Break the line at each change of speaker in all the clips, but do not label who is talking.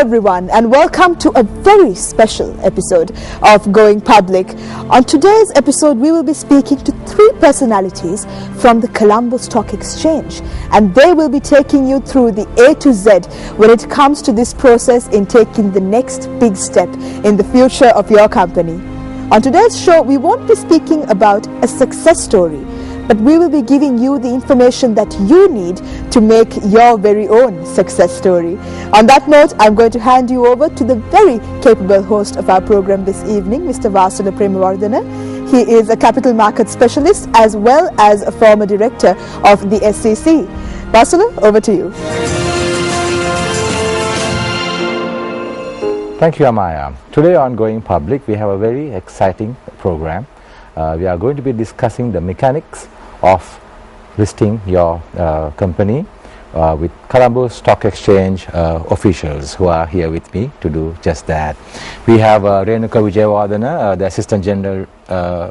everyone, and welcome to a very special episode of Going Public. On today's episode, we will be speaking to three personalities from the Colombo Stock Exchange, and they will be taking you through the A to Z when it comes to this process in taking the next big step in the future of your company. On today's show, we won't be speaking about a success story, but we will be giving you the information that you need to make your very own success story. On that note, I'm going to hand you over to the very capable host of our program this evening, Mr. Vasula Premawardana. He is a capital market specialist as well as a former director of the SEC. Vasula, over to you.
Thank you, Amaya. Today on Going Public, we have a very exciting program. We are going to be discussing the mechanics of listing your company with Colombo Stock Exchange officials who are here with me to do just that. We have Renuka Wijayawardena, the Assistant General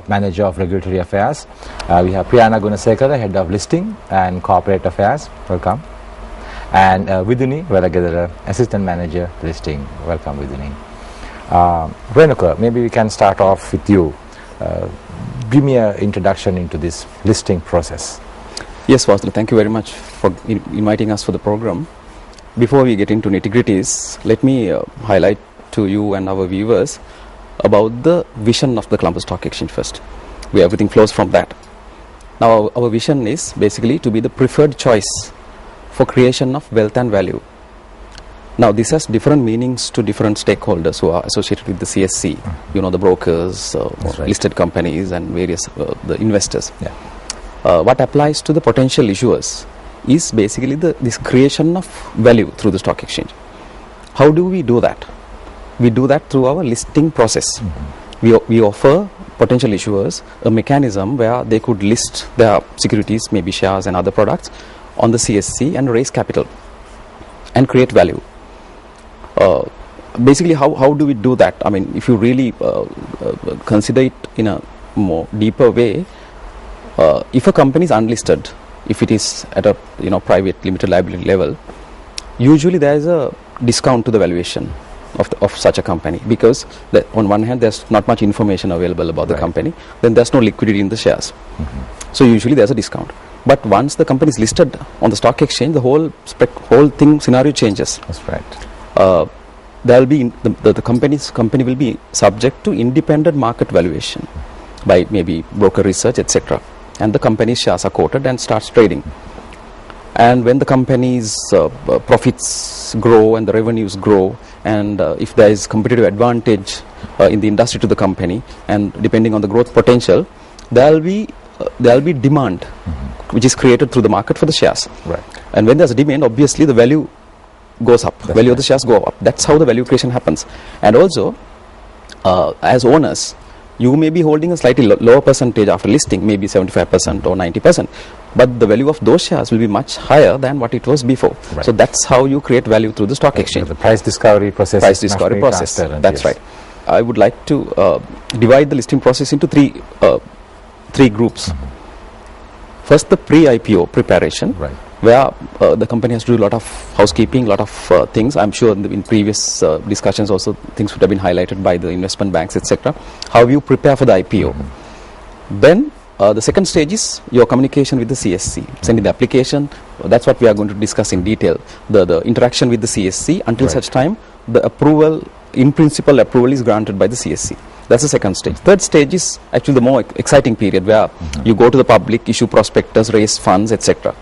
Manager of Regulatory Affairs. We have Priyana Gunasekara, Head of Listing and Corporate Affairs. Welcome. And Viduni Velagadara, Assistant Manager Listing. Welcome, Viduni. Renuka, maybe we can start off with you. Give me an introduction into this listing process.
Yes, Vasula, thank you very much for inviting us for the program. Before we get into nitty-gritties, let me highlight to you and our viewers about the vision of the Colombo Stock Exchange first, where everything flows from that. Now, our vision is basically to be the preferred choice for creation of wealth and value. Now, this has different meanings to different stakeholders who are associated with the CSC. You know, the brokers, listed companies and various the investors.
Yeah.
What applies to the potential issuers is basically this creation of value through the stock exchange. How do we do that? We do that through our listing process. We offer potential issuers a mechanism where they could list their securities, maybe shares and other products, on the CSC and raise capital and create value. Basically, how do we do that? I mean, if you really consider it in a more deeper way, if a company is unlisted, if it is at a private limited liability level, usually there is a discount to the valuation of such a company, because on one hand there's not much information available about the company, then there's no liquidity in the shares. So usually there's a discount. But once the company is listed on the stock exchange, the whole scenario changes.
That's right.
There will be the company will be subject to independent market valuation by maybe broker research, etc. And the company's shares are quoted and starts trading. And when the company's profits grow and the revenues grow, and if there is competitive advantage in the industry to the company, and depending on the growth potential, there will be demand which is created through the market for the shares.
Right.
And when there's a demand, obviously the value goes up. The value of the shares go up. That's how the value creation happens. And also, as owners, you may be holding a slightly lower percentage after listing, maybe 75% or 90%, but the value of those shares will be much higher than what it was before. Right. So that's how you create value through the stock exchange.
The price discovery process.
That's right. I would like to divide the listing process into three groups. First, the pre-IPO preparation, where the company has to do a lot of housekeeping, lot of things. I'm sure in previous discussions also things would have been highlighted by the investment banks, etc. How you prepare for the IPO. Then the second stage is your communication with the CSC, sending the application. That's what we are going to discuss in detail. The interaction with the CSC until such time the approval, in principle approval, is granted by the CSC. That's the second stage. Third stage is actually the more exciting period, where you go to the public, issue prospectus, raise funds, etc.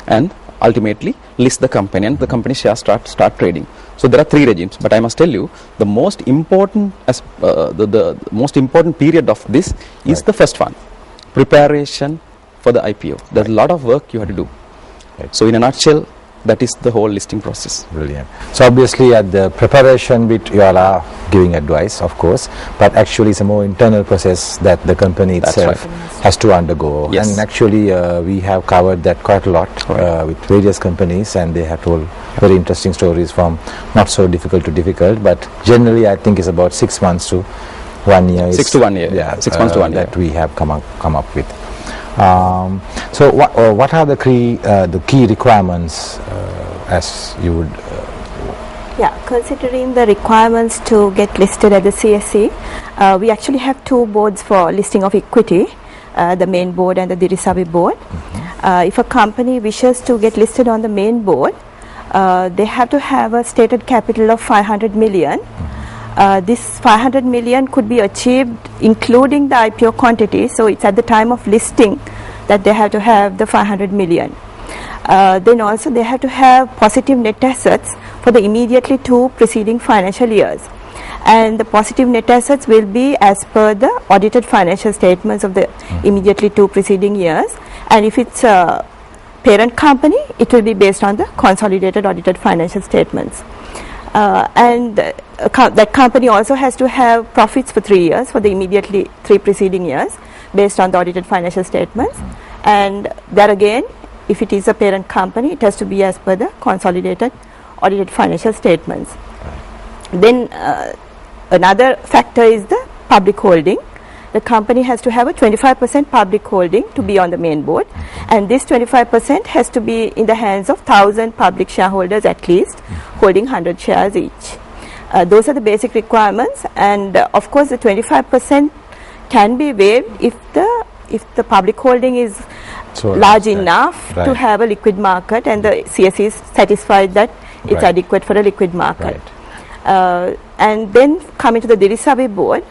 and ultimately list the company, and the company shares start trading. So there are three regimes, but I must tell you the most important the most important period of this is the first one, preparation for the IPO. There's a lot of work you have to do. So in a nutshell, that is the whole listing process.
Brilliant. So obviously at the preparation bit you all are giving advice, of course, but actually it's a more internal process that the company itself has to undergo.
Yes.
And actually we have covered that quite a lot with various companies, and they have told very interesting stories from not so difficult to difficult, but generally I think it's about 6 months to 1 year.
6 to 1 year.
Yeah,
6 months to 1 year.
That we have come up with. So what are the key requirements as you would
Yeah, considering the requirements to get listed at the CSE, we actually have two boards for listing of equity, the main board and the Dirisavi board. If a company wishes to get listed on the main board, they have to have a stated capital of 500 million. This 500 million could be achieved including the IPO quantity, so it's at the time of listing that they have to have the 500 million. Then also they have to have positive net assets for the immediately two preceding financial years, and the positive net assets will be as per the audited financial statements of the immediately two preceding years, and if it's a parent company, it will be based on the consolidated audited financial statements. And that company also has to have profits for 3 years for the immediately 3 preceding years based on the audited financial statements, and there again, if it is a parent company, it has to be as per the consolidated audited financial statements. Then another factor is the public holding. The company has to have a 25% public holding to be on the main board, and this 25% has to be in the hands of 1,000 public shareholders at least, holding 100 shares each. Those are the basic requirements, and of course the 25% can be waived if the public holding is so large enough to have a liquid market, and the CSE is satisfied that it's adequate for a liquid market. And then coming to the Dirisavi board,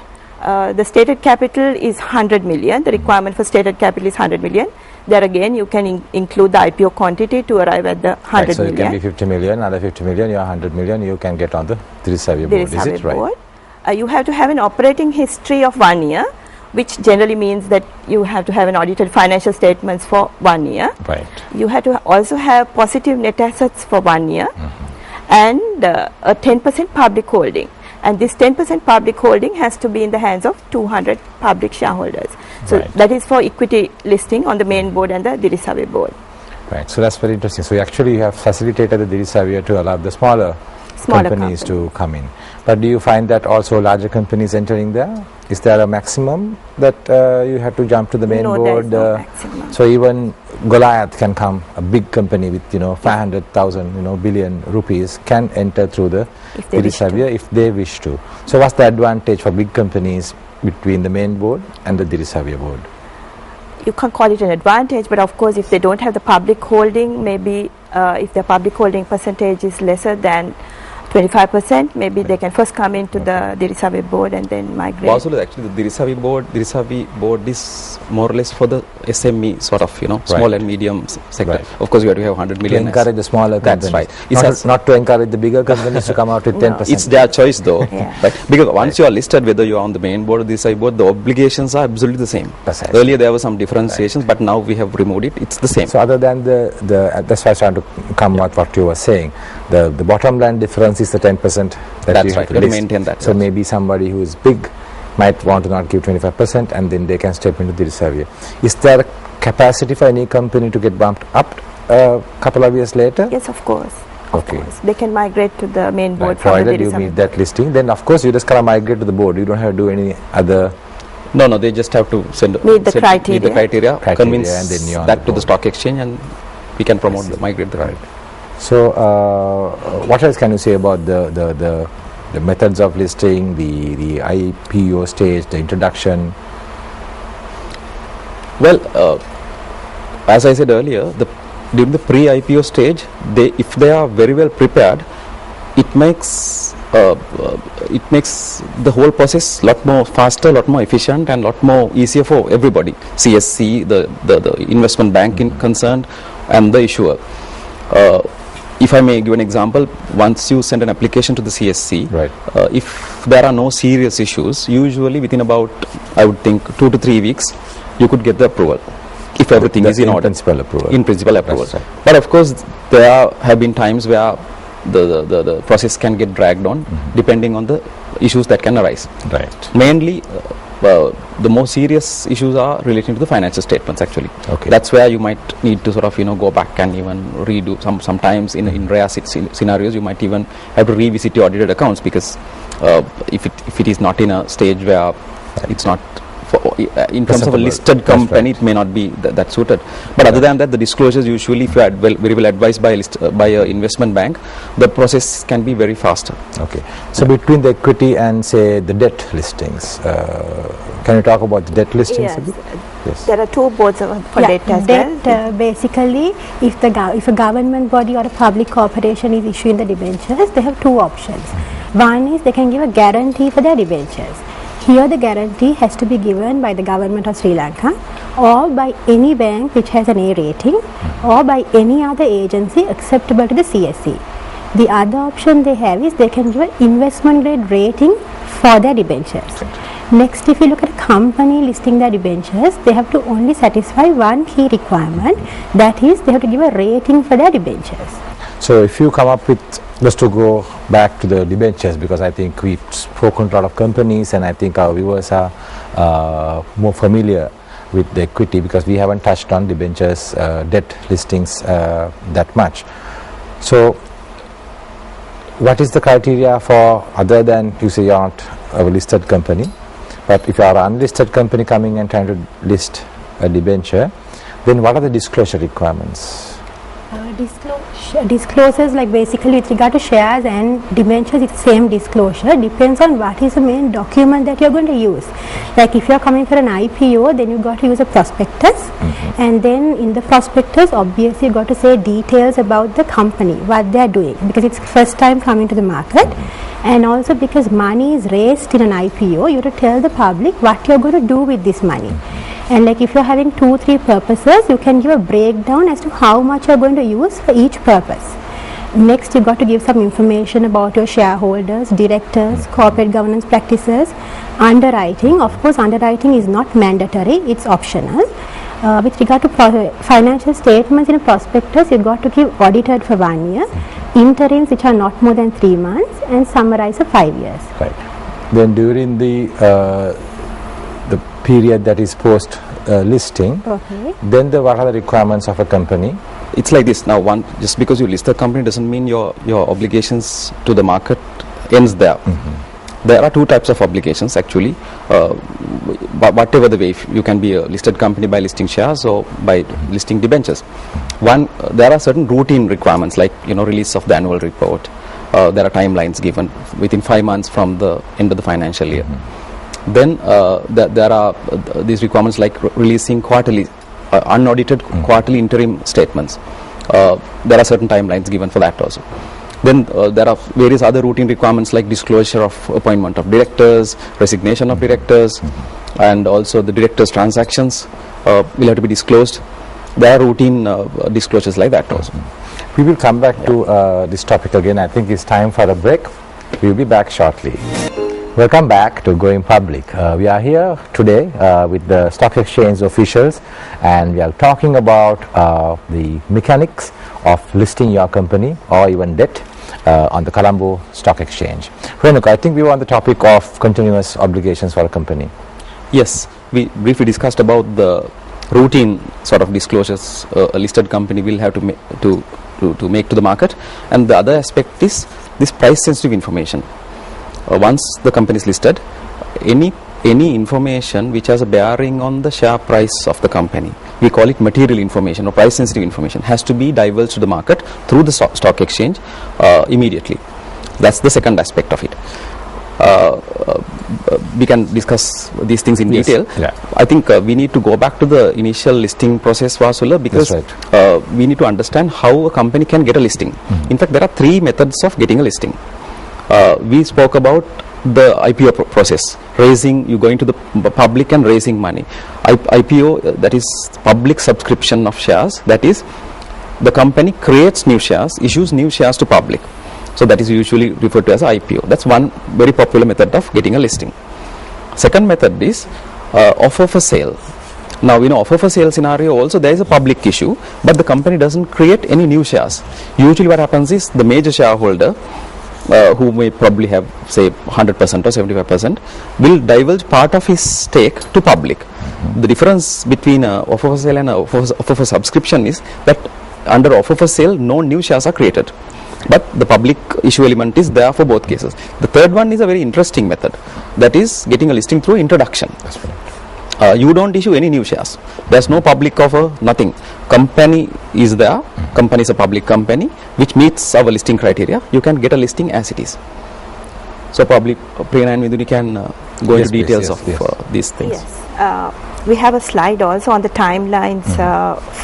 the stated capital is 100 million. The requirement for stated capital is 100 million. There again, you can include the IPO quantity to arrive at the 100
so
million.
So it can be 50 million, another 50 million, your 100 million, you can get on the Dirisavi board. Is it right?
You have to have an operating history of 1 year, which generally means that you have to have an audited financial statements for 1 year.
Right.
You have to also have positive net assets for 1 year, and a 10% public holding. And this 10% public holding has to be in the hands of 200 public shareholders. So that is for equity listing on the main board and the Dirisavi board.
Right. So that's very interesting. So actually you have facilitated the Dirisavi to allow the smaller companies to come in. But do you find that also larger companies entering there? Is there a maximum that you have to jump to the main board?
No maximum.
So even Goliath can come, a big company with 500,000 billion rupees can enter through the Dirisavi if they wish to. So what's the advantage for big companies between the main board and the Dirisavi board?
You can't call it an advantage, but of course if they don't have the public holding, maybe if their public holding percentage is lesser than 25%, maybe they can first come into the Dirisavi board and then migrate.
Also, actually, the Dirisavi board is more or less for the SME sort of, small and medium sector. Of course, you have to have 100 million.
To encourage the smaller companies. That's right. Not to encourage the bigger companies to come out with 10%.
It's their choice though. Right? Because once you are listed, whether you are on the main board or the Dirisavi board, the obligations are absolutely the same. Earlier there were some differentiations, but now we have removed it. It's the same.
So other than that's why I was trying to come out what you were saying. The bottom line difference is the 10% that you have to
maintain that.
So maybe somebody who is big might want to not give 25%, and then they can step into the Dirisavi. Is there a capacity for any company to get bumped up a couple of years later?
Yes, of course.
Of
course. They can migrate to the main board from the Dirisavi.
You meet that listing, then of course you just kind of migrate to the board. You don't have to do any other.
No, they just have to
meet the criteria,
convince and then that to the stock exchange, and we can promote migrate the right.
So, what else can you say about the methods of listing, the IPO stage, the introduction?
Well, as I said earlier, during the pre-IPO stage, if they are very well prepared, it makes the whole process lot more faster, lot more efficient, and lot more easier for everybody. CSC, the investment banking concerned, and the issuer. If I may give an example, once you send an application to the CSC, if there are no serious issues, usually within about, I would think, 2 to 3 weeks, you could get the approval. If everything is in order. In principle approval. Right. But of course, there have been times where the process can get dragged on, depending on the issues that can arise.
Right.
Mainly, the more serious issues are relating to the financial statements actually. That's where you might need to sort of go back and even redo sometimes in rare scenarios you might even have to revisit your audited accounts, because if it is not in a stage where it's not in terms of a listed company, it may not be that suited. But other than that, the disclosures usually, if you are very well advised by an investment bank, the process can be very faster.
Okay. So between the equity and say the debt listings, can you talk about the debt listings a bit?
Yes. There are two boards for debt as well.
Basically, if a government body or a public corporation is issuing the debentures, they have two options. One is they can give a guarantee for their debentures. Here the guarantee has to be given by the government of Sri Lanka or by any bank which has an A rating or by any other agency acceptable to the CSE. The other option they have is they can give an investment grade rating for their debentures. Next, if you look at a company listing their debentures, they have to only satisfy one key requirement, that is they have to give a rating for their debentures.
So if you come up with, just to go back to the debentures, because I think we've spoken to a lot of companies and I think our viewers are more familiar with the equity because we haven't touched on debentures, debt listings that much. So what is the criteria for, other than you say you are not a listed company, but if you are an unlisted company coming and trying to list a debenture, then what are the disclosure requirements?
Disclosures, like basically with regard to shares and debentures, it's same disclosure, depends on what is the main document that you're going to use. Like if you're coming for an IPO, then you've got to use a prospectus, and then in the prospectus obviously you've got to say details about the company, what they're doing, because it's first time coming to the market, and also because money is raised in an IPO, you have to tell the public what you're going to do with this money. And like if you're having 2-3 purposes, you can give a breakdown as to how much you're going to use for each purpose. Next, you've got to give some information about your shareholders, directors, corporate governance practices, underwriting. Of course, underwriting is not mandatory, it's optional. With regard to financial statements in a prospectus, you've got to give audited for 1 year, interims which are not more than 3 months, and summarize for 5 years.
Right. Then during the period that is post listing, then what are the requirements of a company?
It's like this. Now, just because you list a company doesn't mean your obligations to the market ends there. There are two types of obligations actually. Whatever the way, you can be a listed company by listing shares or by listing debentures. One, there are certain routine requirements like release of the annual report. There are timelines given within 5 months from the end of the financial year. Then there are these requirements like releasing quarterly, unaudited quarterly interim statements. There are certain timelines given for that also. Then there are various other routine requirements like disclosure of appointment of directors, resignation of directors, and also the directors' transactions will have to be disclosed. There are routine disclosures like that also.
We will come back to this topic again. I think it's time for a break. We will be back shortly. Welcome back to Going Public. We are here today with the stock exchange officials, and we are talking about the mechanics of listing your company or even debt on the Colombo Stock Exchange. Renuka, I think we were on the topic of continuous obligations for a company.
Yes, we briefly discussed about the routine sort of disclosures a listed company will have to make to the market, and the other aspect is this price sensitive information. Once the company is listed, any information which has a bearing on the share price of the company, we call it material information or price sensitive information, has to be divulged to the market through the stock exchange immediately. That's the second aspect of it. We can discuss these things in detail.
Yeah.
I think we need to go back to the initial listing process, Vasula, because we need to understand how a company can get a listing. In fact, there are 3 methods of getting a listing. We spoke about the IPO process, you going to the public and raising money. IPO, that is public subscription of shares, that is the company creates new shares, issues new shares to public. So that is usually referred to as IPO. That's one very popular method of getting a listing. Second method is offer for sale. Now, offer for sale scenario also there is a public issue, but the company doesn't create any new shares. Usually what happens is the major shareholder, who may probably have say 100% or 75%, will divulge part of his stake to public. The difference between offer for sale and offer for subscription is that under offer for sale no new shares are created, but the public issue element is there for both cases. The third one is a very interesting method, that is getting a listing through introduction. you don't issue any new shares. There's no public offer, nothing. Company is there, company is a public company which meets our listing criteria. You can get a listing as it is. So probably Prerna and Miduni can go into details of these things.
Yes. We have a slide also on the timelines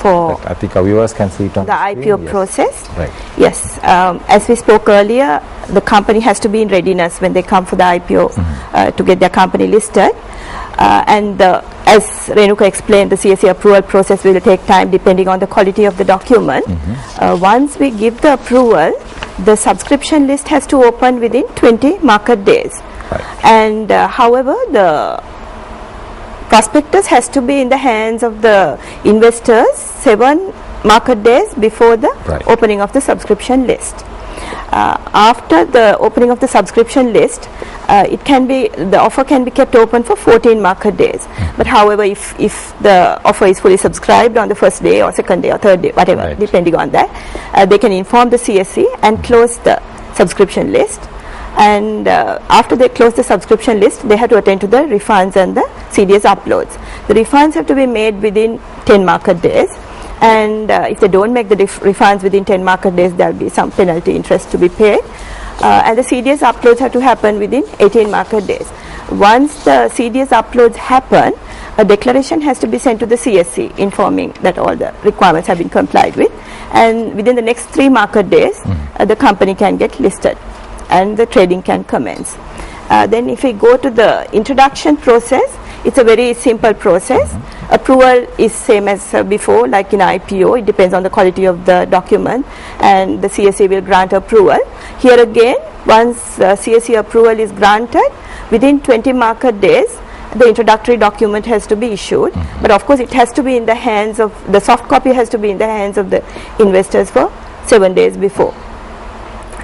for
I think our viewers can see it on
the IPO process.
Right.
Yes. As we spoke earlier, the company has to be in readiness when they come for the IPO to get their company listed. And as Renuka explained, the CSE approval process will take time depending on the quality of the document. Once we give the approval, the subscription list has to open within 20 market days.
Right.
And however, the prospectus has to be in the hands of the investors 7 market days before the opening of the subscription list. After the opening of the subscription list, the offer can be kept open for 14 market days. But however, if the offer is fully subscribed on the first day or second day or third day, whatever, depending on that, they can inform the CSE and close the subscription list. And after they close the subscription list, they have to attend to the refunds and the CDS uploads. The refunds have to be made within 10 market days. And if they don't make the refunds within 10 market days, there will be some penalty interest to be paid. And the CDS uploads have to happen within 18 market days. Once the CDS uploads happen, a declaration has to be sent to the CSE informing that all the requirements have been complied with. And within the next 3 market days, the company can get listed and the trading can commence. Then if we go to the introduction process, it's a very simple process. Approval is same as before, like in IPO. It depends on the quality of the document, and the CSE will grant approval. Here again, once CSE approval is granted, within 20 market days, the introductory document has to be issued. But of course, it has to be in the hands of, the soft copy has to be in the hands of the investors for 7 days before.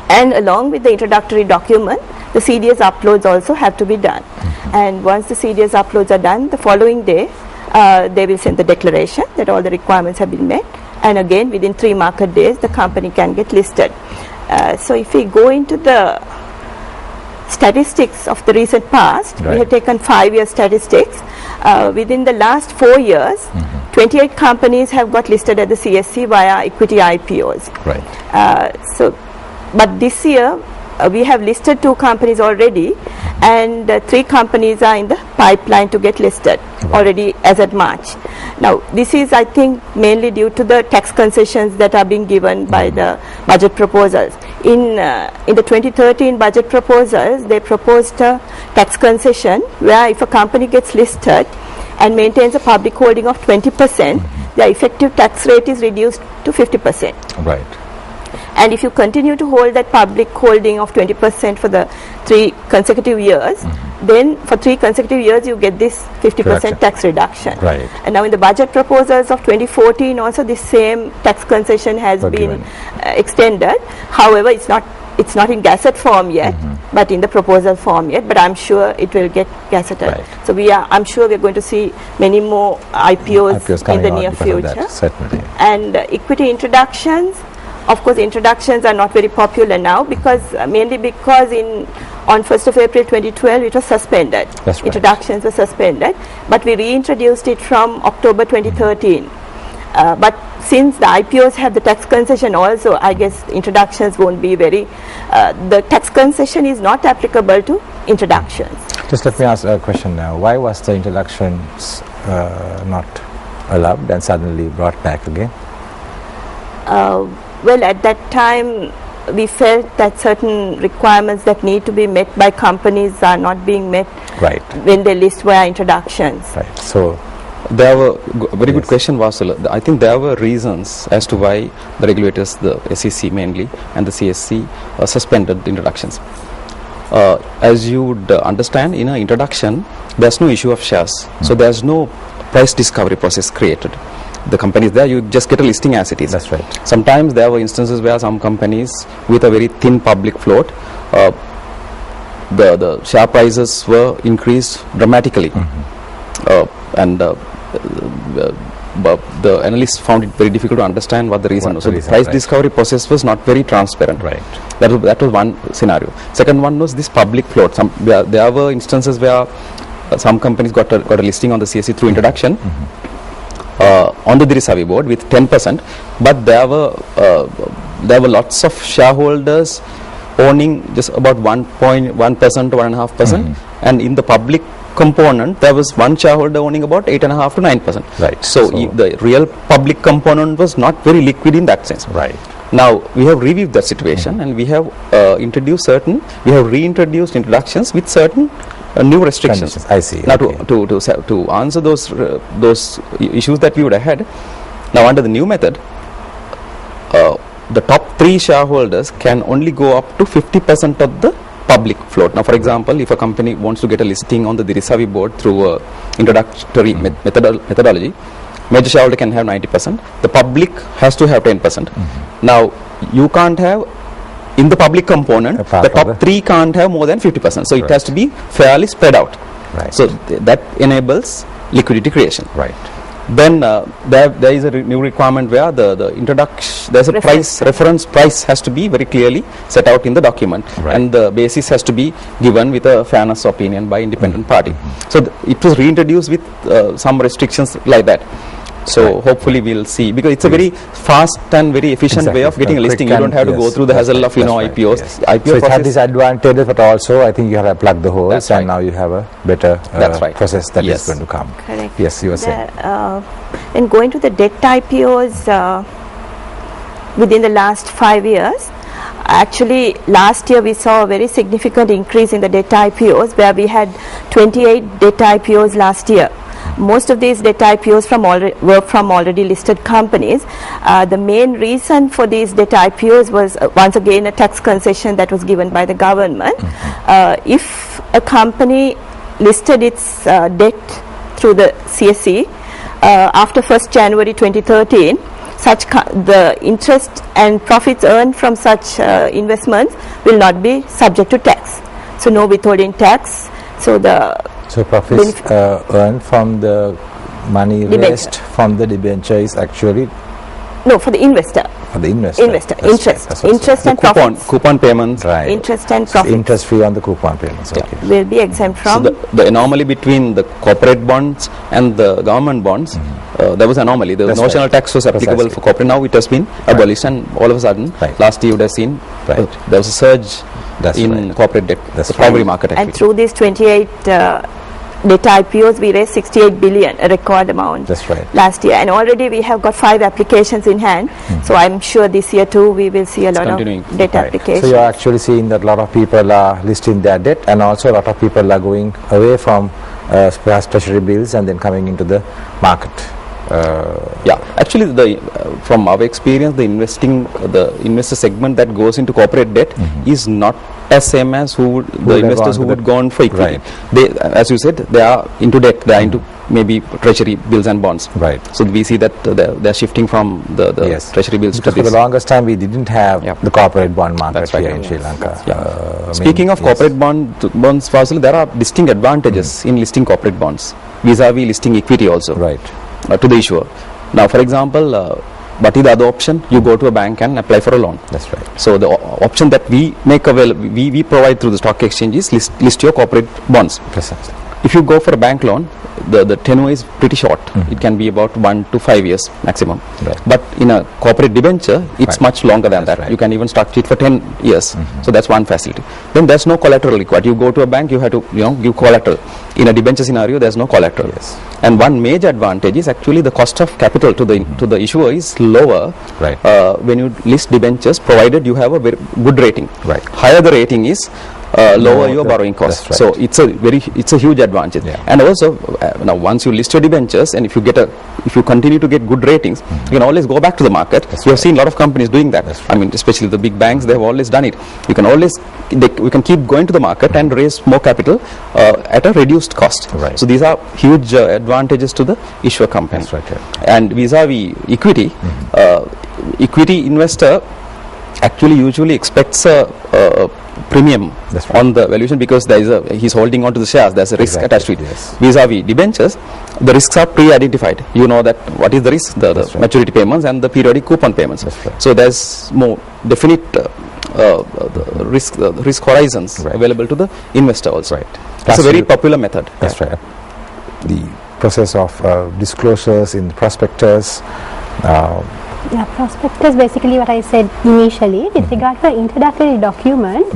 And along with the introductory document, the CDS uploads also have to be done. And once the CDS uploads are done, the following day, they will send the declaration that all the requirements have been met. And again, within 3 market days, the company can get listed. So if we go into the statistics of the recent past, we have taken 5-year statistics. Within the last 4 years, 28 companies have got listed at the CSE via equity IPOs. But this year, we have listed 2 companies already, and 3 companies are in the pipeline to get listed already as at March. Now, this is, I think, mainly due to the tax concessions that are being given by the budget proposals. In the 2013 budget proposals, they proposed a tax concession where if a company gets listed and maintains a public holding of 20%, the effective tax rate is reduced to 50%.
Right.
And if you continue to hold that public holding of 20% for the 3 consecutive years, then for 3 consecutive years you get this 50% tax reduction.
Right.
And now in the budget proposals of 2014 also this same tax concession has been extended. However, it's not in gazette form yet, but in the proposal form yet. But I'm sure it will get gazetted. So I'm sure we're going to see many more IPOs in the near future.
Certainly.
And equity introductions. Of course, introductions are not very popular now mainly because on 1st of April 2012 it was suspended. Introductions were suspended, but we reintroduced it from October 2013. But since the IPOs have the tax concession also, I guess introductions won't be very, the tax concession is not applicable to introductions.
Just let me ask a question now. Why was the introductions not allowed and suddenly brought back again?
Well, at that time, we felt that certain requirements that need to be met by companies are not being met when they list via introductions.
So,
there were very good question, Vasula. I think there were reasons as to why the regulators, the SEC mainly, and the CSE suspended the introductions. As you would understand, in an introduction, there's no issue of shares. So, there's no price discovery process created. The company is there, you just get a listing as it is.
That's right.
Sometimes there were instances where some companies with a very thin public float, the share prices were increased dramatically. And the analysts found it very difficult to understand what the reason was. So the price discovery process was not very transparent. That was one scenario. Second one was this public float. There were instances where some companies got a listing on the CSE through introduction on the Dirisavi board with 10%, but there were lots of shareholders owning just about 1.1% to 1.5%, and in the public component there was one shareholder owning about 8.5 to 9%.
Right.
So the real public component was not very liquid in that sense.
Right.
Now we have reviewed that situation, and we have reintroduced introductions with certain new restrictions.
Conditions. I see.
Now
okay.
to answer those issues that we would have had, now under the new method, the top 3 shareholders can only go up to 50% of the public float. Now, for example, if a company wants to get a listing on the Dirisavi board through introductory methodology, major shareholder can have 90%. The public has to have 10%. Now, you can't have, in the public component, the top 3 can't have more than 50%. So, it has to be fairly spread out.
Right.
So, that enables liquidity creation.
Right.
Then there is a new requirement where the introduction, there's a reference price has to be very clearly set out in the document, and the basis has to be given with a fairness opinion by independent party. So it was reintroduced with some restrictions like that. So hopefully we'll see, because it's a very fast and very efficient way of getting a listing. You don't have to go through the hassle of IPOs.
Yes. So it had disadvantages, but also I think you have to plug the holes, and now you have a better process that is going to come.
Correct.
Yes, you were saying.
And going to the debt IPOs within the last 5 years, actually last year we saw a very significant increase in the debt IPOs, where we had 28 debt IPOs last year. Most of these debt IPOs were from already listed companies. The main reason for these debt IPOs was once again a tax concession that was given by the government. If a company listed its debt through the CSE after 1st January 2013, the interest and profits earned from such investments will not be subject to tax. So no withholding tax. So
profits earned from the money raised from the debenture is actually
for the investor.
For the investor.
Interest and profits.
Coupon payments.
Right.
Interest and profits.
Interest free on the coupon payments. Okay.
Will be exempt from.
So the anomaly between the corporate bonds and the government bonds, there was anomaly. The notional tax was applicable for corporate. Now it has been abolished, and all of a sudden, last year you would have seen there was a surge in corporate debt, the primary market activity.
And through these 28 debt IPOs, we raised 68 billion, a record amount.
That's right.
Last year, and already we have got 5 applications in hand. So I'm sure this year too we will see a lot of debt applications.
So you're actually seeing that a lot of people are listing their debt, and also a lot of people are going away from perhaps treasury bills and then coming into the market.
Actually, from our experience, the investor segment that goes into corporate debt is not as same as the investors who would go on for equity. They, as you said, they are into debt. They are into maybe treasury bills and bonds.
Right.
So we see that they're shifting from the treasury bills
because
to this.
For the longest time, we didn't have the corporate bond market here in Sri Lanka.
Speaking of corporate bonds, Faisal, there are distinct advantages in listing corporate bonds vis-a-vis listing equity also.
Right.
To the issuer. Now, for example, what is the other option? You go to a bank and apply for a loan.
That's right.
So the option that we make available, we provide through the stock exchanges, list your corporate bonds.
Precisely.
If you go for a bank loan, the tenure is pretty short. It can be about 1 to 5 years maximum.
Right.
But in a corporate debenture, it's much longer than that.
Right.
You can even structure it for 10 years. So that's one facility. Then there's no collateral required. You go to a bank, you have to give collateral. In a debenture scenario, there's no collateral.
Yes.
And one major advantage is actually the cost of capital to the issuer is lower when you list debentures, provided you have a very good rating.
Right.
Higher the rating is, lower your borrowing cost.
Right.
So it's a huge advantage. And also now once you list your debentures, and if you continue to get good ratings, you can always go back to the market. We have seen a lot of companies doing that. I mean, especially the big banks, they have always done it. You can always we can keep going to the market and raise more capital at a reduced cost.
Right.
So these are huge advantages to the issuer company.
That's right.
And vis-a-vis equity, equity investor actually usually expects a premium on the valuation, because he's holding on to the shares. There's a risk attached to it.
Yes.
Vis-a-vis debentures, the risks are pre-identified. You know that what is the risk, the maturity payments and the periodic coupon payments.
Right.
So there's more definite risk horizons available to the investor also.
Right.
That's a very popular method.
That's right. The process of disclosures in the prospectus.
Prospectus, basically what I said initially, with regard to the introductory document,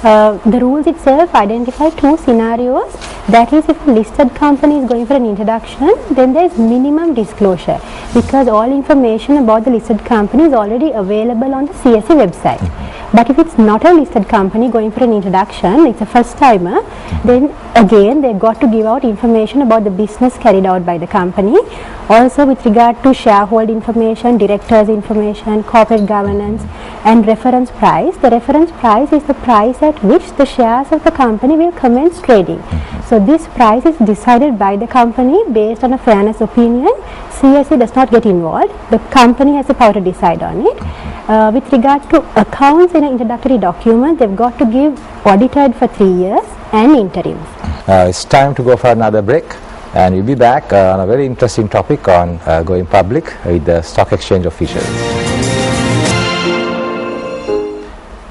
the rules itself identify two scenarios. That is, if a listed company is going for an introduction, then there is minimum disclosure, because all information about the listed company is already available on the CSE website. But if it's not a listed company going for an introduction, it's a first timer, then again they've got to give out information about the business carried out by the company. Also with regard to shareholder information, directors information, corporate governance and reference price. The reference price is the price at which the shares of the company will commence trading. So this price is decided by the company based on a fairness opinion. CSE does not get involved. The company has the power to decide on it. With regard to accounts in an introductory document, they've got to give audited for 3 years and interims.
It's time to go for another break, and we'll be back on a very interesting topic on going public with the stock exchange officials.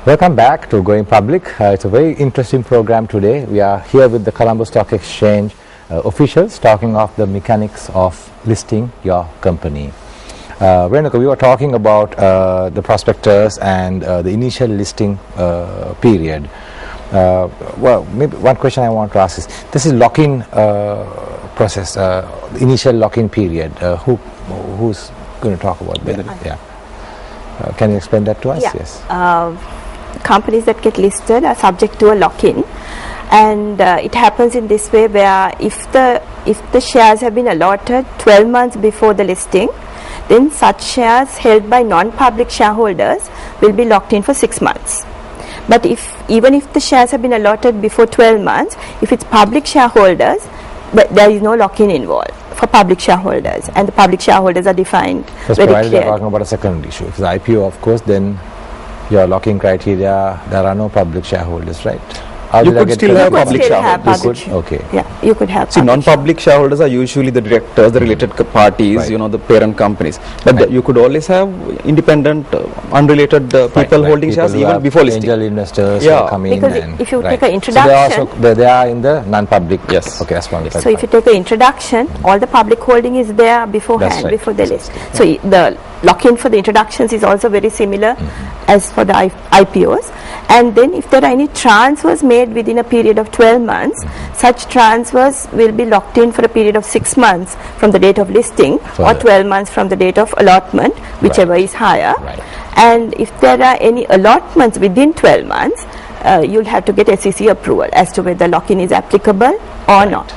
Welcome back to Going Public. It's a very interesting program today. We are here with the Colombo Stock Exchange officials talking of the mechanics of listing your company. Renuka, we were talking about the prospectus and the initial listing period. Well, maybe one question I want to ask is, this is lock-in process, initial lock-in period. Who's going to talk about that? Yeah. Can you explain that to us?
Yeah.
Yes.
Companies that get listed are subject to a lock-in, and it happens in this way, where if the shares have been allotted 12 months before the listing, then such shares held by non-public shareholders will be locked in for 6 months. But even if the shares have been allotted before 12 months, if it's public shareholders, but there is no lock-in involved for public shareholders, and the public shareholders are defined very clearly.
We're talking about a second issue. If it's IPO, of course, then your lock-in criteria, there are no public shareholders, right?
You could still have public shareholders.
Okay.
Yeah, you could have.
See, non-public shareholders are usually the directors, the related parties, you know, the parent companies. But you could always have independent, unrelated people holding shares even before listing.
Angel investors come in.
Because
and
if you take an introduction,
so they are in the non-public.
Yes.
Okay, that's one.
So if you take an introduction, all the public holding is there beforehand, before the list. So the lock-in for the introductions is also very similar as for the IPOs. And then if there are any transfers made within a period of 12 months, such transfers will be locked in for a period of 6 months from the date of listing, or 12 months from the date of allotment, whichever is higher. And if there are any allotments within 12 months, you'll have to get SEC approval as to whether lock-in is applicable or not.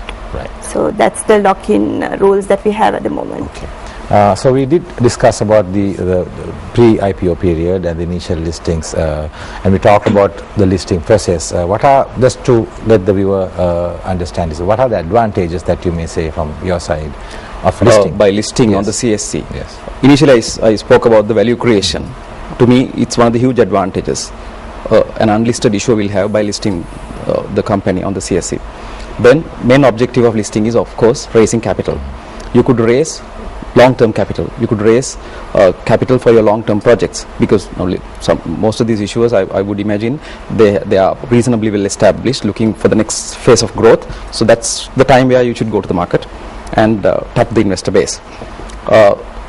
So that's the lock-in rules that we have at the moment.
So we did discuss about the pre-IPO period and the initial listings, and we talked about the listing process. What are, just to let the viewer understand, is what are the advantages that you may say from your side of listing?
By listing on the CSE. Yes. Initially I spoke about the value creation. To me, it's one of the huge advantages an unlisted issuer will have by listing the company on the CSE. Then main objective of listing is, of course, raising capital. You could raise long-term capital. You could raise capital for your long-term projects, because most of these issuers, I would imagine, they are reasonably well established, looking for the next phase of growth. So that's the time where you should go to the market and tap the investor base.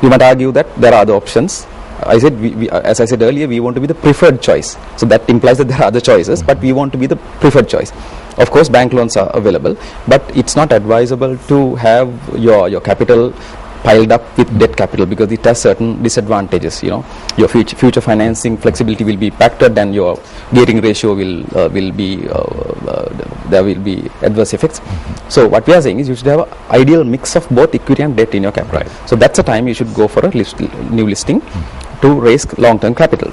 You might argue that there are other options. I said, as I said earlier, we want to be the preferred choice. So that implies that there are other choices, but we want to be the preferred choice. Of course, bank loans are available, but it's not advisable to have your capital piled up with debt capital, because it has certain disadvantages. You know, your future financing flexibility will be impacted, and your gearing ratio will be there will be adverse effects. So what we are saying is, you should have an ideal mix of both equity and debt in your capital. So that's the time you should go for a new listing to raise long-term capital.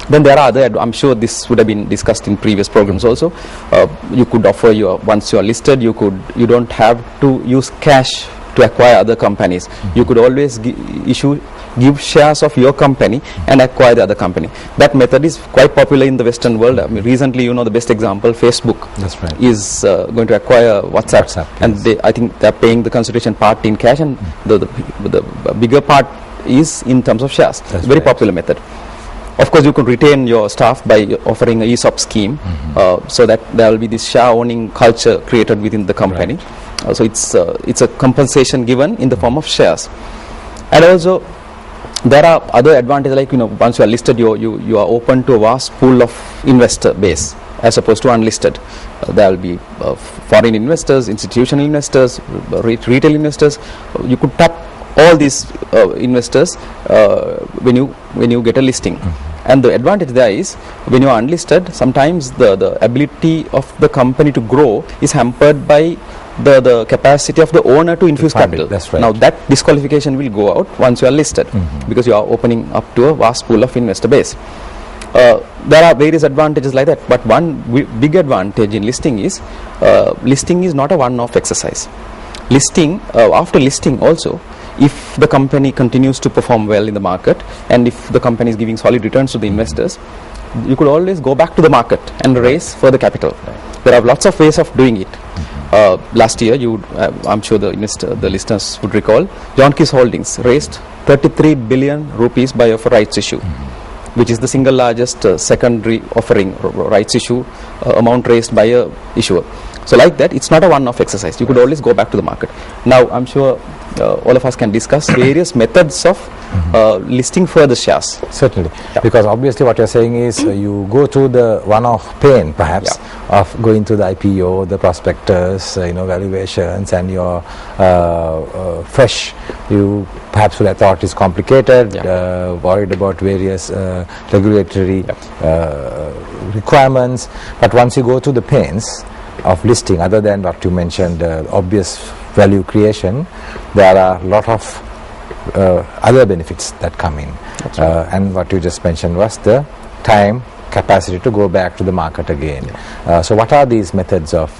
Then there are other, I'm sure this would have been discussed in previous programs also. You could offer once you are listed, you don't have to use cash to acquire other companies. You could always give shares of your company and acquire the other company. That method is quite popular in the Western world. I mean, recently, the best example, Facebook is going to acquire WhatsApp, and I think they're paying the consideration part in cash, and the bigger part is in terms of shares. Very popular method. Of course, you could retain your staff by offering a ESOP scheme, so that there will be this share owning culture created within the company. So it's a compensation given in the form of shares. And also there are other advantages, like once you are listed, you are open to a vast pool of investor base as opposed to unlisted. There will be foreign investors, institutional investors, retail investors. You could tap all these investors when you get a listing. And the advantage there is, when you are unlisted, sometimes the ability of the company to grow is hampered by the capacity of the owner to infuse capital.
That's right.
Now that disqualification will go out once you are listed, because you are opening up to a vast pool of investor base. There are various advantages like that, but one big advantage in listing is not a one-off exercise. After listing also, if the company continues to perform well in the market, and if the company is giving solid returns to the investors, you could always go back to the market and raise further capital. There are lots of ways of doing it. Last year, I'm sure the listeners would recall, John Keys Holdings raised 33 billion rupees by a rights issue, which is the single largest secondary offering rights issue amount raised by a issuer. So like that, it's not a one-off exercise. You could always go back to the market. Now, I'm sure all of us can discuss various methods of listing further shares.
Certainly, because obviously what you're saying is you go through the one-off pain perhaps of going through the IPO, the prospectus, valuations, and your fresh, you perhaps would have thought is complicated, worried about various regulatory requirements, but once you go through the pains of listing, other than what you mentioned, obvious value creation, there are a lot of other benefits that come in. And what you just mentioned was the time, capacity to go back to the market again. So what are these methods of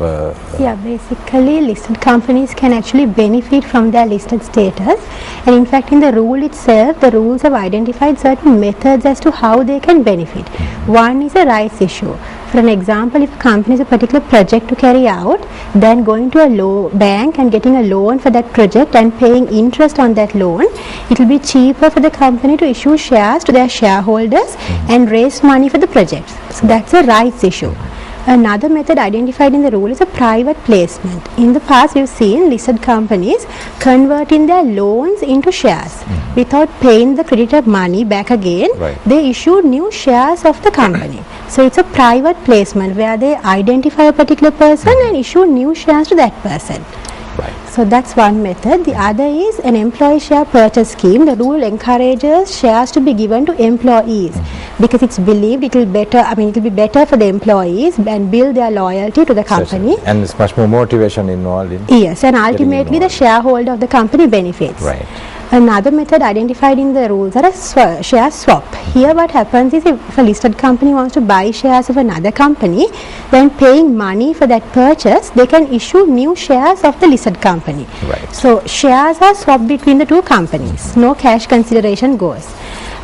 basically listed companies can actually benefit from their listed status, and in fact in the rule itself, the rules have identified certain methods as to how they can benefit. One is a rights issue. For an example, if a company has a particular project to carry out, then going to a bank and getting a loan for that project and paying interest on that loan, it will be cheaper for the company to issue shares to their shareholders and raise money for the project. So that's a rights issue. Another method identified in the rule is a private placement. In the past, we've seen listed companies converting their loans into shares. Without paying the creditor money back again, they issue new shares of the company. So it's a private placement where they identify a particular person and issue new shares to that person. So that's one method. The other is an employee share purchase scheme. The rule encourages shares to be given to employees because it's believed it will be better for the employees and build their loyalty to the company.
And there's much more motivation involved in.
Yes, and ultimately the shareholder of the company benefits. Another method identified in the rules are a share swap. Here what happens is, if a listed company wants to buy shares of another company, then paying money for that purchase, they can issue new shares of the listed company. So shares are swapped between the two companies. No cash consideration goes.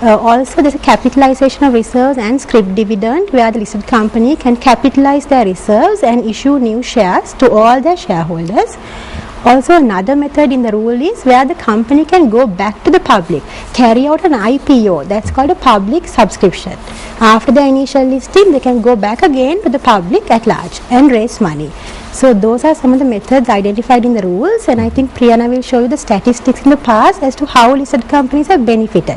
Also, there's a capitalization of reserves and scrip dividend, where the listed company can capitalize their reserves and issue new shares to all their shareholders. Also, another method in the rule is where the company can go back to the public, carry out an IPO, that's called a public subscription. After the initial listing, they can go back again to the public at large and raise money. So those are some of the methods identified in the rules, and I think Priyana will show you the statistics in the past as to how listed companies have benefited.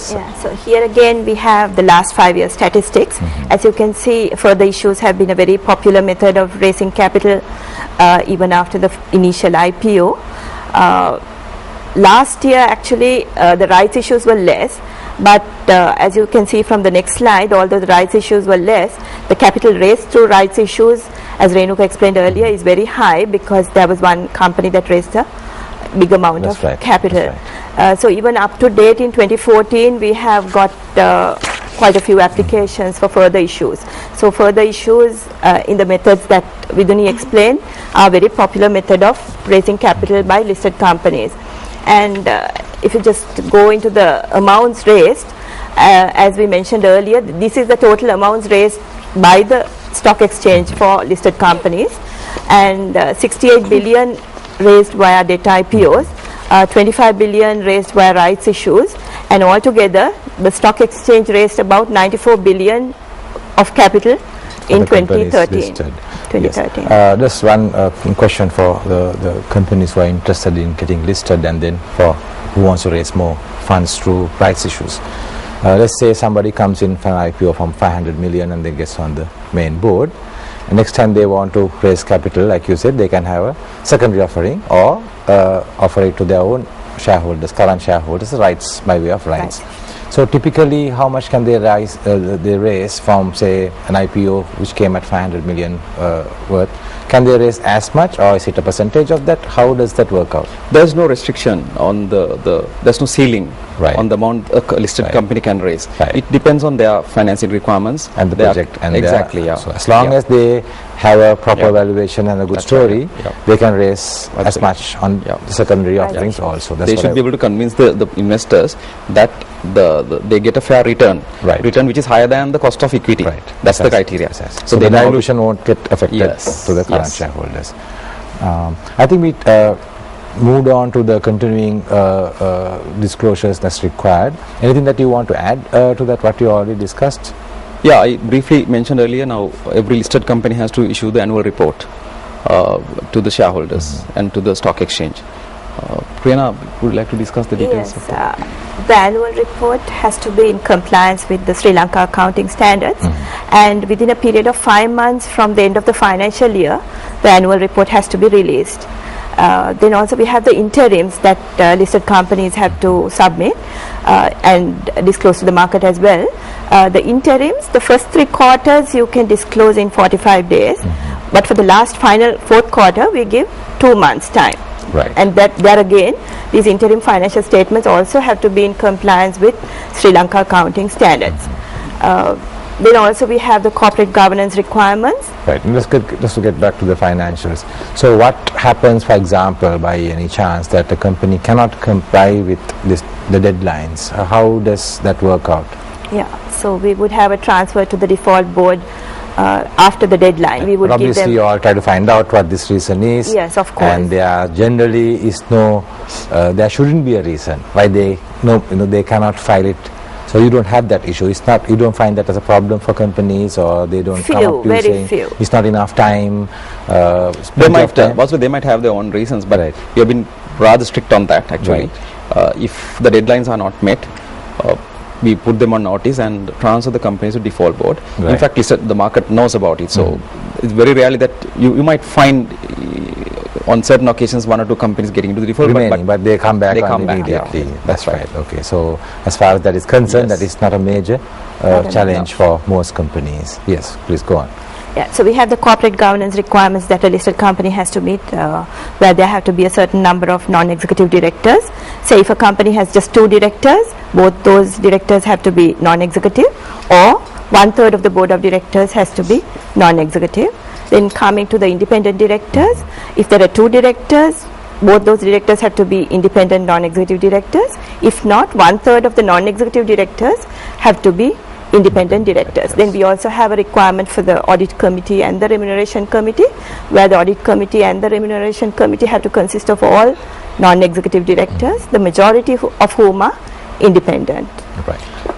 So here again we have the last 5 years statistics. As you can see, further issues have been a very popular method of raising capital even after the initial IPO. Last year actually the rights issues were less, but as you can see from the next slide, although the rights issues were less, the capital raised through rights issues, as Renuka explained earlier, is very high because there was one company that raised a big amount of capital. So even up to date in 2014, we have got quite a few applications for further issues. So further issues in the methods that Viduni explained are a very popular method of raising capital by listed companies. And if you just go into the amounts raised, as we mentioned earlier, this is the total amounts raised by the stock exchange for listed companies, and 68 billion raised via debt IPOs, 25 billion raised via rights issues, and altogether the stock exchange raised about 94 billion of capital in 2013.
Yes. Just one question for the companies who are interested in getting listed, and then for who wants to raise more funds through rights issues. Let's say somebody comes in for an IPO from 500 million and then gets on the main board. And next time they want to raise capital, like you said, they can have a secondary offering or offer it to their own shareholders, current shareholders, rights by way of rights. Right. So typically, how much can they raise from, say, an IPO which came at 500 million worth? Can they raise as much, or is it a percentage of that? How does that work out?
There's no restriction on there's no ceiling on the amount a listed company can raise. It depends on their financing requirements
and the project. And
exactly,
so as long as they have a proper valuation and a good story, they can raise as much on the secondary offerings also.
They should be able to convince the investors that they get a fair return, which is higher than the cost of equity. That's the criteria.
So the dilution won't get affected to the current shareholders. I think we moved on to the continuing disclosures that's required. Anything that you want to add to that, what you already discussed?
Yeah, I briefly mentioned earlier, now every listed company has to issue the annual report to the shareholders and to the stock exchange. Priyana, would you like to discuss the details?
Yes, the annual report has to be in compliance with the Sri Lanka accounting standards, and within a period of 5 months from the end of the financial year, the annual report has to be released. Then also we have the interims that listed companies have to submit and disclose to the market as well. The interims, the first 3 quarters you can disclose in 45 days, but for the last final 4th quarter we give 2 months time. And that there again, these interim financial statements also have to be in compliance with Sri Lanka accounting standards. Then also we have the corporate governance requirements.
Right, and just to get back to the financials. So what happens, for example, by any chance that a company cannot comply with the deadlines? How does that work out?
Yeah, so we would have a transfer to the default board after the deadline. We would
obviously
give them,
you all try to find out what this reason is.
Yes, of course.
And there generally is no, there shouldn't be a reason why they cannot file it. So you don't have that issue. It's not, you don't find that as a problem for companies, or they don't come up to you saying it's not enough time.
They might have their own reasons, but we have been rather strict on that actually. If the deadlines are not met, we put them on notice and transfer the companies to default board. In fact, the market knows about it. So it's very rarely that you might find on certain occasions 1 or 2 companies getting into the default,
but they come back immediately. That's right. Okay, so as far as that is concerned, that is not a major challenge for most companies. Yes, please go on.
Yeah, so we have the corporate governance requirements that a listed company has to meet, where there have to be a certain number of non-executive directors. Say if a company has just 2 directors, both those directors have to be non-executive, or 1/3 of the board of directors has to be non-executive. Then coming to the independent directors, if there are 2 directors, both those directors have to be independent non-executive directors. If not, 1/3 of the non-executive directors have to be independent directors. Then we also have a requirement for the audit committee and the remuneration committee, where the audit committee and the remuneration committee have to consist of all non-executive directors, the majority of whom are independent.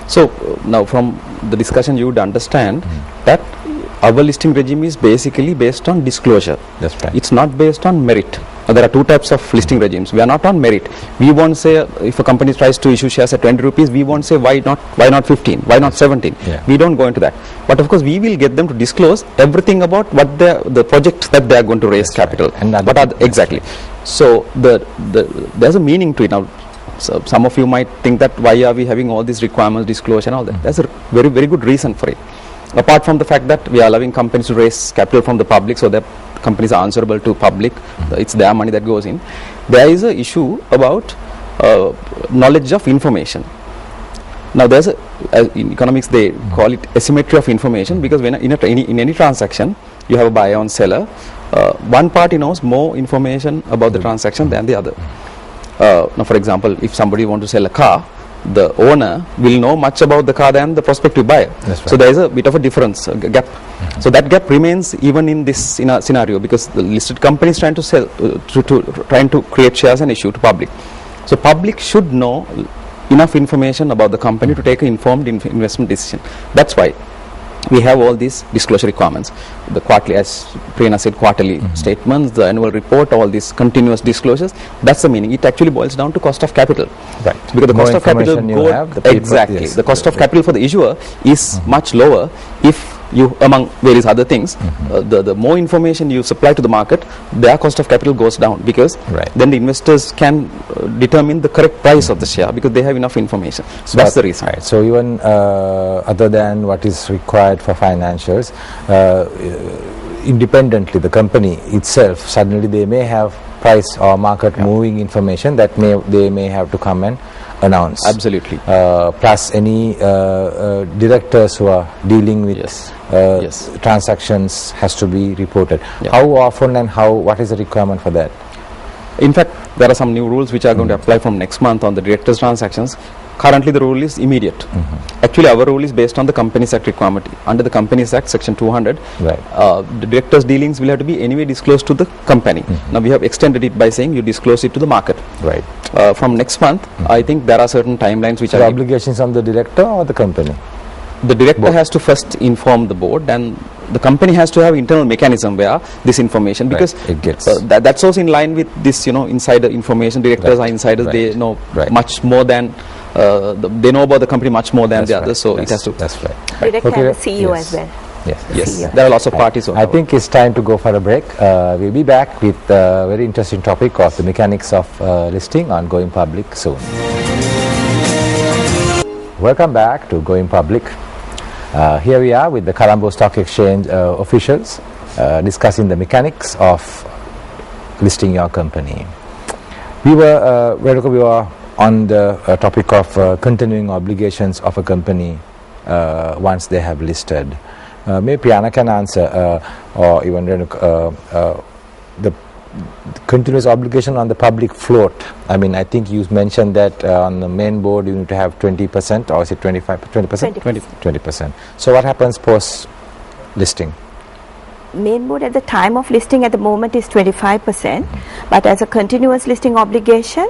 So now from the discussion you would understand that our listing regime is basically based on disclosure.
That's right.
It's not based on merit. There are 2 types of listing regimes. We are not on merit. We won't say if a company tries to issue shares at 20 rupees, we won't say why not 15, why not 17. We don't go into that. But of course, we will get them to disclose everything about what the projects that they are going to raise capital. Exactly. So there's a meaning to it. Now, so some of you might think that why are we having all these requirements, disclosure and all that. There's a very, very good reason for it. Apart from the fact that we are allowing companies to raise capital from the public, so that companies are answerable to public, it's their money that goes in. There is an issue about knowledge of information. Now there's in economics they call it asymmetry of information, because when in any transaction you have a buyer and seller, one party knows more information about the transaction than the other. Now for example, if somebody wants to sell a car, the owner will know much about the car than the prospective buyer. So there is a bit of a difference, a gap. So that gap remains even in this scenario, because the listed company is trying to sell, trying to create shares and issue to public. So public should know enough information about the company to take an informed investment decision. That's why we have all these disclosure requirements. The quarterly, as Prerna said, quarterly statements, the annual report, all these continuous disclosures. That's the meaning. It actually boils down to cost of capital.
Right.
Because the cost of capital exactly. Yes. The cost of capital for the issuer is much lower if you, among various other things, the more information you supply to the market, their cost of capital goes down, because then the investors can determine the correct price of the share because they have enough information. So that's the reason.
Right. So even other than what is required for financials, independently the company itself, suddenly they may have price or market moving information that they may have to come and announce.
Absolutely.
Plus any directors who are dealing with transactions has to be reported. How often and what is the requirement for that?
In fact, there are some new rules which are going to apply from next month on the directors' transactions. Currently the rule is immediate. Actually our rule is based on the Companies Act requirement. Under the Companies Act section 200, the directors' dealings will have to be anyway disclosed to the company. Now we have extended it by saying you disclose it to the market.
Right.
From next month, I think there are certain timelines which
are obligations on the director or the company?
The director has to first inform the board, and the company has to have internal mechanism where this information, because
it gets
that's also in line with this, insider information. Directors are insiders; they know much more than they know about the company much more than the others. So it has to.
That's right.
Director and the CEO as well.
Yes. There are lots of parties.
I think it's time to go for a break. We'll be back with a very interesting topic of the mechanics of listing on Going Public soon. Welcome back to Going Public. Here we are with the Colombo Stock Exchange officials discussing the mechanics of listing your company. We were on the topic of continuing obligations of a company once they have listed. Maybe Prerna can answer, or even the continuous obligation on the public float. I mean, I think you mentioned that on the main board you need to have 20%, or is it 20%? 20%. So what happens post listing?
Main board at the time of listing at the moment is 25%, but as a continuous listing obligation,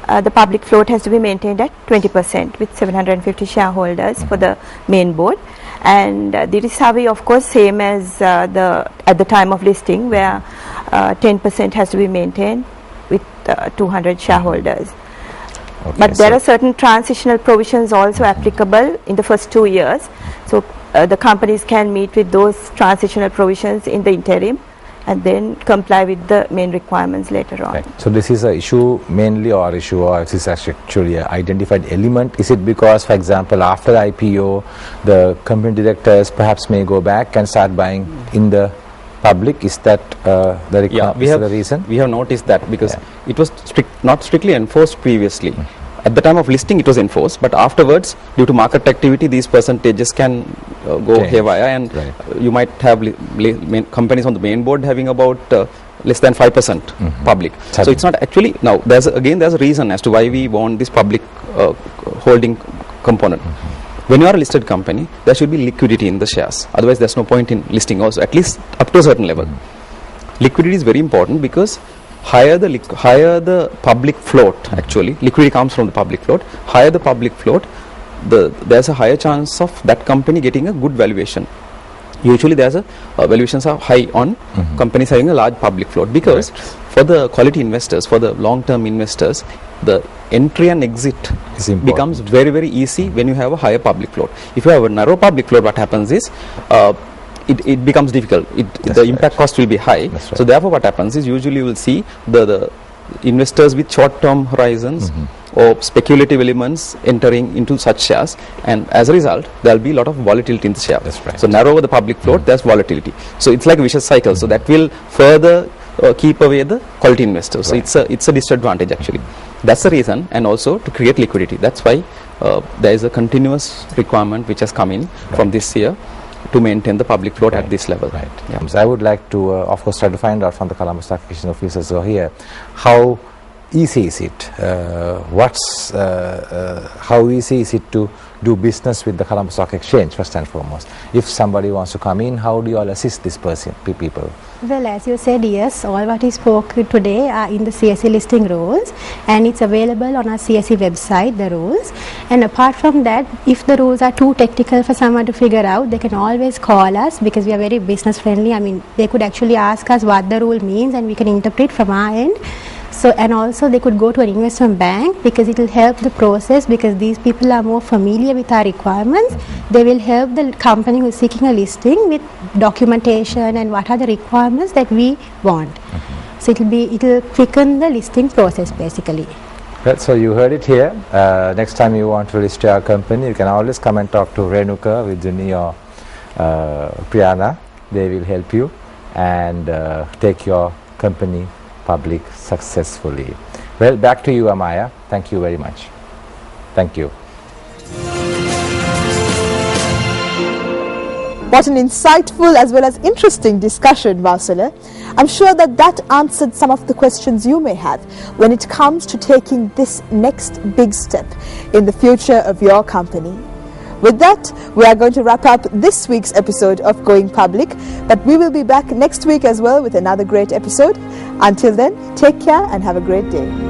the public float has to be maintained at 20% with 750 shareholders for the main board. And the Risavi, of course, same as at the time of listing, where 10% has to be maintained with 200 shareholders.
Okay,
but there are certain transitional provisions also applicable in the first 2 years. So the companies can meet with those transitional provisions in the interim and then comply with the main requirements later on.
Right. So this is an issue mainly, or is this actually an identified element? Is it because, for example, after IPO, the company directors perhaps may go back and start buying in the public? Is that the reason?
We have noticed that because it was not strictly enforced previously. At the time of listing it was enforced, but afterwards, due to market activity, these percentages can go haywire, and you might have companies on the main board having about less than 5% public. So it's not actually, now there's a reason as to why we want this public holding component. When you are a listed company, there should be liquidity in the shares. Otherwise, there's no point in listing also, at least up to a certain level. Liquidity is very important because higher the public float, actually, liquidity comes from the public float, higher the public float, there's a higher chance of that company getting a good valuation. Usually there's valuations are high on companies having a large public float, because for the quality investors, for the long-term investors, the entry and exit becomes very, very easy when you have a higher public float. If you have a narrow public float, what happens is it becomes difficult. The impact cost will be high. So therefore what happens is, usually you will see the investors with short-term horizons or speculative elements entering into such shares, and as a result there will be a lot of volatility in the share. So narrower the public float, there's volatility. So it's like a vicious cycle. So that will further keep away the quality investors. So it's a disadvantage actually. That's the reason, and also to create liquidity. That's why there is a continuous requirement which has come in from this year to maintain the public float at this level.
So I would like to, of course, try to find out from the Colombo Stock Exchange officers who are here, how easy is it? How easy is it to do business with the Colombo Stock Exchange first and foremost? If somebody wants to come in, how do you all assist this person, people?
Well, as you said, yes, all what we spoke today are in the CSE listing rules, and it's available on our CSE website, the rules. And apart from that, if the rules are too technical for someone to figure out, they can always call us, because we are very business friendly. I mean, they could actually ask us what the rule means and we can interpret from our end. So, and also they could go to an investment bank, because it will help the process, because these people are more familiar with our requirements. They will help the company who is seeking a listing with documentation and what are the requirements that we want. So it will quicken the listing process basically.
Well, so you heard it here. Next time you want to list your company, you can always come and talk to Renuka, Vijuni or Priyana. They will help you and take your company public successfully. Well, back to you, Amaya. Thank you very much. Thank you.
What an insightful as well as interesting discussion, Vausala. I'm sure that answered some of the questions you may have when it comes to taking this next big step in the future of your company. With that, we are going to wrap up this week's episode of Going Public, but we will be back next week as well with another great episode. Until then, take care and have a great day.